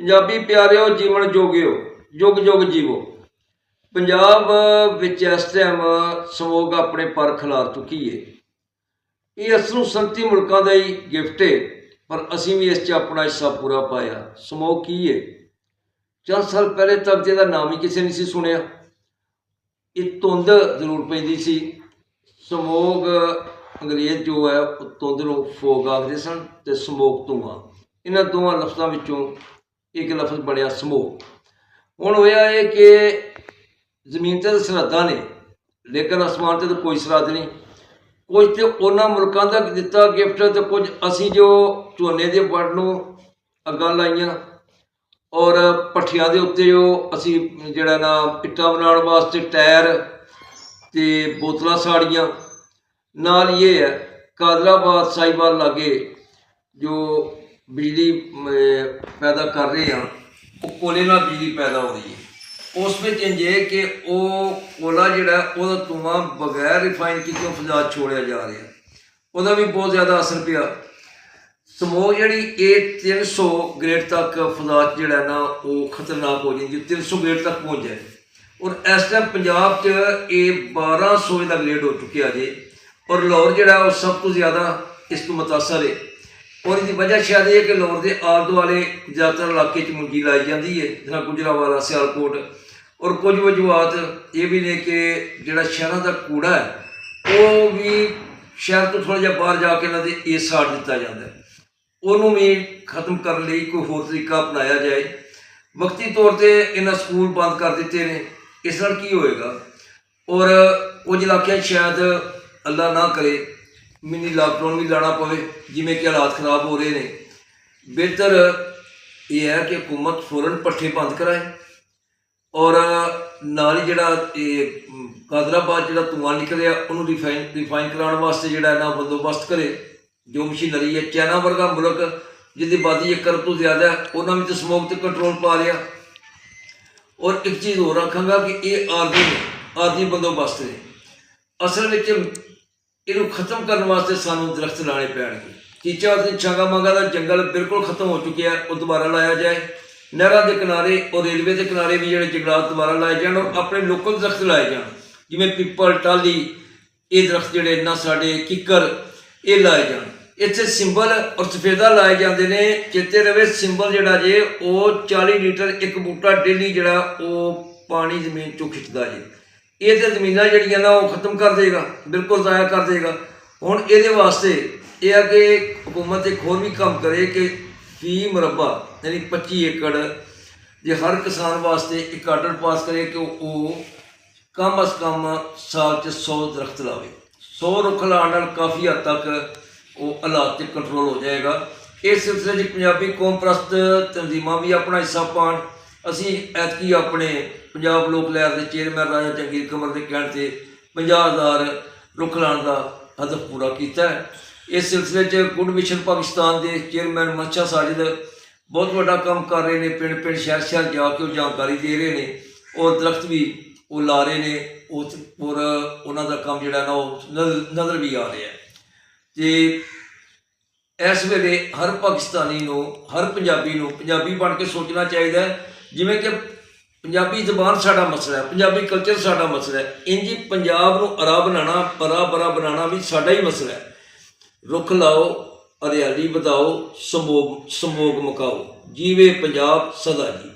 ਪੰਜਾਬੀ ਪਿਆਰਿਓ ਜੀਵਨ ਜੋਗਿਓ ਜੁਗ ਜੁਗ ਜੀਵੋ। ਪੰਜਾਬ ਵਿੱਚ ਇਸ ਟਾਈਮ ਸਮੋਗ ਆਪਣੇ ਪਰ ਖਿਲਾਰ ਚੁੱਕੀ ਹੈ। ਇਹ ਅਸਲੋਂ ਸੰਤੀ ਮੁਲਕਾਂ ਦਾ ਹੀ ਗਿਫਟ ਹੈ, ਪਰ ਅਸੀਂ ਵੀ ਇਸ 'ਚ ਆਪਣਾ ਹਿੱਸਾ ਪੂਰਾ ਪਾਇਆ। ਸਮੋਗ ਕੀ ਹੈ? ਚੰਦ ਸਾਲ ਪਹਿਲੇ ਤੱਕ ਇਹਦਾ ਨਾਮ ਹੀ ਕਿਸੇ ਨਹੀਂ ਸੀ ਸੁਣਿਆ। ਇਹ ਧੁੰਦ ਜ਼ਰੂਰ ਪੈਂਦੀ ਸੀ। ਸਮੋਗ ਅੰਗਰੇਜ਼ ਜੋ ਹੈ ਉਹ ਧੁੰਦ ਨੂੰ ਫੋਗ ਆਖਦੇ ਸਨ ਅਤੇ ਸਮੋਗ ਧੂੰਆਂ। ਇਹਨਾਂ ਦੋਵਾਂ ਲਫ਼ਜ਼ਾਂ ਵਿੱਚੋਂ ਇੱਕ ਲਫ਼ਜ਼ ਬਣਿਆ ਸਮੋਗ। ਹੁਣ ਹੋਇਆ ਇਹ ਕਿ ਜ਼ਮੀਨ 'ਤੇ ਤਾਂ ਸਰਹੱਦਾਂ ਨੇ, ਲੇਕਿਨ ਅਸਮਾਨ 'ਤੇ ਤਾਂ ਕੋਈ ਸਰਹੱਦ ਨਹੀਂ। ਕੁਝ ਤਾਂ ਉਹਨਾਂ ਮੁਲਕਾਂ ਦਾ ਦਿੱਤਾ ਗਿਫਟ, ਅਤੇ ਕੁਝ ਅਸੀਂ ਜੋ ਝੋਨੇ ਦੇ ਵੱਢ ਨੂੰ ਅੱਗਾਂ ਲਾਈਆਂ ਔਰ ਭੱਠੀਆਂ ਦੇ ਉੱਤੇ ਉਹ ਅਸੀਂ ਜਿਹੜਾ ਨਾ ਇੱਟਾਂ ਬਣਾਉਣ ਵਾਸਤੇ ਟਾਇਰ ਅਤੇ ਬੋਤਲਾਂ ਸਾੜੀਆਂ। ਨਾਲ ਇਹ ਹੈ ਕਾਦਰਾਬਾਦ ਸਾਹੀਵਾਲ ਲਾਗੇ ਜੋ ਬਿਜਲੀ ਪੈਦਾ ਕਰ ਰਹੇ ਹਾਂ, ਉਹ ਕੋਲੇ ਨਾਲ ਬਿਜਲੀ ਪੈਦਾ ਹੋ ਰਹੀ ਹੈ। ਉਸ ਵਿੱਚ ਇੰਝ ਹੈ ਕਿ ਉਹ ਕੋਲਾ ਜਿਹੜਾ ਉਹਦਾ ਧੂੰਆਂ ਬਗੈਰ ਰਿਫਾਈਨ ਕੀਤੇ ਫਜ਼ਾ ਛੋੜਿਆ ਜਾ ਰਿਹਾ, ਉਹਦਾ ਵੀ ਬਹੁਤ ਜ਼ਿਆਦਾ ਅਸਰ ਪਿਆ। ਸਮੋਗ ਜਿਹੜੀ ਇਹ 300 ਗ੍ਰੇਡ ਤੱਕ ਫਜ਼ਾ ਜਿਹੜਾ ਨਾ ਉਹ ਖਤਰਨਾਕ ਹੋ ਜਾਂਦੀ, 300 ਗ੍ਰੇਡ ਤੱਕ ਪਹੁੰਚ ਜਾਏ। ਔਰ ਇਸ ਟਾਈਮ ਪੰਜਾਬ 'ਚ ਇਹ 1200 ਦਾ ਗ੍ਰੇਡ ਹੋ ਚੁੱਕਿਆ ਜੇ। ਔਰ ਲਾਹੌਰ ਜਿਹੜਾ ਉਹ ਸਭ ਤੋਂ ਜ਼ਿਆਦਾ ਇਸ ਤੋਂ ਮੁਤਾਸਰ ਹੈ। ਔਰ ਇਹਦੀ ਵਜ੍ਹਾ ਸ਼ਾਇਦ ਇਹ ਹੈ ਕਿ ਲਾਹੌਰ ਦੇ ਆਲੇ ਦੁਆਲੇ ਜ਼ਿਆਦਾਤਰ ਇਲਾਕੇ 'ਚ ਮੁੰਗੀ ਲਾਈ ਜਾਂਦੀ ਹੈ, ਜਿਸ ਤਰ੍ਹਾਂ ਗੁਜਰਾਂਵਾਲਾ, ਸਿਆਲਕੋਟ। ਔਰ ਕੁਝ ਵਜੂਹਾਤ ਇਹ ਵੀ ਨੇ ਕਿ ਜਿਹੜਾ ਸ਼ਹਿਰਾਂ ਦਾ ਕੂੜਾ ਹੈ ਉਹ ਵੀ ਸ਼ਹਿਰ ਤੋਂ ਥੋੜ੍ਹਾ ਜਿਹਾ ਬਾਹਰ ਜਾ ਕੇ ਇਹਨਾਂ ਦੇ ਇਹ ਸਾੜ ਦਿੱਤਾ ਜਾਂਦਾ, ਉਹਨੂੰ ਵੀ ਖਤਮ ਕਰਨ ਲਈ ਕੋਈ ਹੋਰ ਤਰੀਕਾ ਅਪਣਾਇਆ ਜਾਏ। ਵਕਤੀ ਤੌਰ 'ਤੇ ਇਹਨਾਂ ਸਕੂਲ ਬੰਦ ਕਰ ਦਿੱਤੇ ਨੇ, ਇਸ ਨਾਲ ਕੀ ਹੋਏਗਾ? ਔਰ ਕੁਝ ਇਲਾਕਿਆਂ ਸ਼ਾਇਦ ਅੱਲਾ ਨਾ ਕਰੇ ਮਿਨੀ ਲਾਕਡਾਊਨ ਵੀ ਲਾਉਣਾ ਪਵੇ, ਜਿਵੇਂ ਕਿ ਹਾਲਾਤ ਖਰਾਬ ਹੋ ਰਹੇ ਨੇ। ਬਿਹਤਰ ਇਹ ਹੈ ਕਿ ਹਕੂਮਤ ਫੌਰਨ ਭੱਠੇ ਬੰਦ ਕਰਾਏ ਔਰ ਨਾਲ ਹੀ ਜਿਹੜਾ ਇਹ ਕਾਦਰਾਬਾਦ ਜਿਹੜਾ ਧੂੰਆਂ ਨਿਕਲ ਰਿਹਾ ਉਹਨੂੰ ਰਿਫਾਈਨ ਕਰਾਉਣ ਵਾਸਤੇ ਜਿਹੜਾ ਨਾ ਬੰਦੋਬਸਤ ਕਰੇ। ਜੋ ਮਸ਼ੀਨਰੀ ਹੈ, ਚਾਈਨਾ ਵਰਗਾ ਮੁਲਕ ਜਿਹਦੀ ਆਬਾਦੀ 1 ਕਰੋੜ ਤੋਂ ਜ਼ਿਆਦਾ ਹੈ, ਉਹਨਾਂ ਵਿੱਚ ਸਮੋਗ 'ਤੇ ਕੰਟਰੋਲ ਪਾ ਲਿਆ। ਔਰ ਇੱਕ ਚੀਜ਼ ਹੋਰ ਆਖਾਂਗਾ ਕਿ ਇਹ ਆਰਜ਼ੀ ਬੰਦੋਬਸਤ ਨੇ। ਅਸਲ ਵਿੱਚ ਇਹਨੂੰ ਖਤਮ ਕਰਨ ਵਾਸਤੇ ਸਾਨੂੰ ਦਰਖਤ ਲਾਉਣੇ ਪੈਣਗੇ। ਚੀਚਾ ਅਤੇ ਛਾਂਗਾਮਾਂਗਾ ਦਾ ਜੰਗਲ ਬਿਲਕੁਲ ਖਤਮ ਹੋ ਚੁੱਕਿਆ, ਉਹ ਦੁਬਾਰਾ ਲਾਇਆ ਜਾਏ। ਨਹਿਰਾਂ ਦੇ ਕਿਨਾਰੇ ਔਰ ਰੇਲਵੇ ਦੇ ਕਿਨਾਰੇ ਵੀ ਜਿਹੜੇ ਜੰਗਲਾਤ ਦੁਬਾਰਾ ਲਾਏ ਜਾਣ ਔਰ ਆਪਣੇ ਲੋਕਲ ਦਰਖਤ ਲਾਏ ਜਾਣ, ਜਿਵੇਂ ਪਿੱਪਲ, ਟਾਹਲੀ, ਇਹ ਦਰਖਤ ਜਿਹੜੇ ਨਾ ਸਾਡੇ ਕਿੱਕਰ, ਇਹ ਲਾਏ ਜਾਣ। ਇੱਥੇ ਸਿੰਬਲ ਔਰ ਸਫੇਦਾ ਲਾਏ ਜਾਂਦੇ ਨੇ। ਚੇਤੇ ਰਵੇ ਸਿੰਬਲ ਜਿਹੜਾ ਜੇ ਉਹ 40 ਲੀਟਰ ਇੱਕ ਬੂਟਾ ਡੇਲੀ ਜਿਹੜਾ ਉਹ ਪਾਣੀ ਜ਼ਮੀਨ 'ਚੋਂ ਖਿੱਚਦਾ ਜੇ। ਇਹ ਤਾਂ ਜ਼ਮੀਨਾਂ ਜਿਹੜੀਆਂ ਨਾ ਉਹ ਖਤਮ ਕਰ ਦੇਗਾ, ਬਿਲਕੁਲ ਜ਼ਾਇਆ ਕਰ ਦੇਗਾ। ਹੁਣ ਇਹਦੇ ਵਾਸਤੇ ਇਹ ਆ ਕਿ ਹਕੂਮਤ ਇੱਕ ਹੋਰ ਵੀ ਕੰਮ ਕਰੇ ਕਿ ਫੀ ਮੁਰੱਬਾ ਯਾਨੀ 25 ਏਕੜ ਜੇ ਹਰ ਕਿਸਾਨ ਵਾਸਤੇ ਇੱਕ ਆਰਡਰ ਪਾਸ ਕਰੇ ਕਿ ਉਹ ਕਮ ਅਜ਼ ਕਮ ਸਾਲ 'ਚ 100 ਦਰਖਤ ਲਾਵੇ। 100 ਰੁੱਖ ਲਾਉਣ ਨਾਲ ਕਾਫੀ ਹੱਦ ਤੱਕ ਉਹ ਹਾਲਾਤ 'ਤੇ ਕੰਟਰੋਲ ਹੋ ਜਾਏਗਾ। ਇਸ ਸਿਲਸਿਲੇ 'ਚ ਪੰਜਾਬੀ ਕੌਮ ਪ੍ਰਸਤ ਤਨਜ਼ੀਮਾਂ ਵੀ ਆਪਣਾ ਹਿੱਸਾ ਪਾਉਣ। ਅਸੀਂ ਐਤਕੀ ਆਪਣੇ ਪੰਜਾਬ ਲੋਕ ਲਹਿਰ ਦੇ ਚੇਅਰਮੈਨ ਰਾਜਾ ਜੰਗੀਰ ਕਮਰ ਦੇ ਕਹਿਣ 'ਤੇ 50,000 ਰੁੱਖ ਲਾਉਣ ਦਾ ਹਦਫ ਪੂਰਾ ਕੀਤਾ ਹੈ। ਇਸ ਸਿਲਸਿਲੇ 'ਚ ਗੁੱਡ ਵਿਸ਼ਨ ਪਾਕਿਸਤਾਨ ਦੇ ਚੇਅਰਮੈਨ ਮਨਸ਼ਾ ਸਾਜਿਦ ਬਹੁਤ ਵੱਡਾ ਕੰਮ ਕਰ ਰਹੇ ਨੇ। ਪਿੰਡ ਪਿੰਡ ਸ਼ਹਿਰ ਸ਼ਹਿਰ ਜਾ ਕੇ ਉਹ ਜਾਣਕਾਰੀ ਦੇ ਰਹੇ ਨੇ ਔਰ ਦਰਖਤ ਵੀ ਉਹ ਲਾ ਰਹੇ ਨੇ। ਔਰ ਉਹਨਾਂ ਦਾ ਕੰਮ ਜਿਹੜਾ ਨਾ ਉਹ ਨਜ਼ਰ ਵੀ ਆ ਰਿਹਾ ਹੈ। ਅਤੇ ਇਸ ਵੇਲੇ ਹਰ ਪਾਕਿਸਤਾਨੀ ਨੂੰ, ਹਰ ਪੰਜਾਬੀ ਨੂੰ ਪੰਜਾਬੀ ਬਣ ਕੇ ਸੋਚਣਾ ਚਾਹੀਦਾ ਹੈ। ਜਿਵੇਂ ਕਿ ਪੰਜਾਬੀ ਜ਼ਬਾਨ ਸਾਡਾ ਮਸਲਾ ਹੈ, ਪੰਜਾਬੀ ਕਲਚਰ ਸਾਡਾ ਮਸਲਾ ਹੈ, ਇੰਝ ਹੀ ਪੰਜਾਬ ਨੂੰ ਅਰਾ ਬਣਾਉਣਾ ਵੀ ਸਾਡਾ ਹੀ ਮਸਲਾ ਹੈ। ਰੁੱਖ ਲਾਓ, ਹਰਿਆਲੀ ਵਧਾਓ, ਸਮੋਗ ਮੁਕਾਓ। ਜੀਵੇ ਪੰਜਾਬ ਸਦਾ ਜੀ।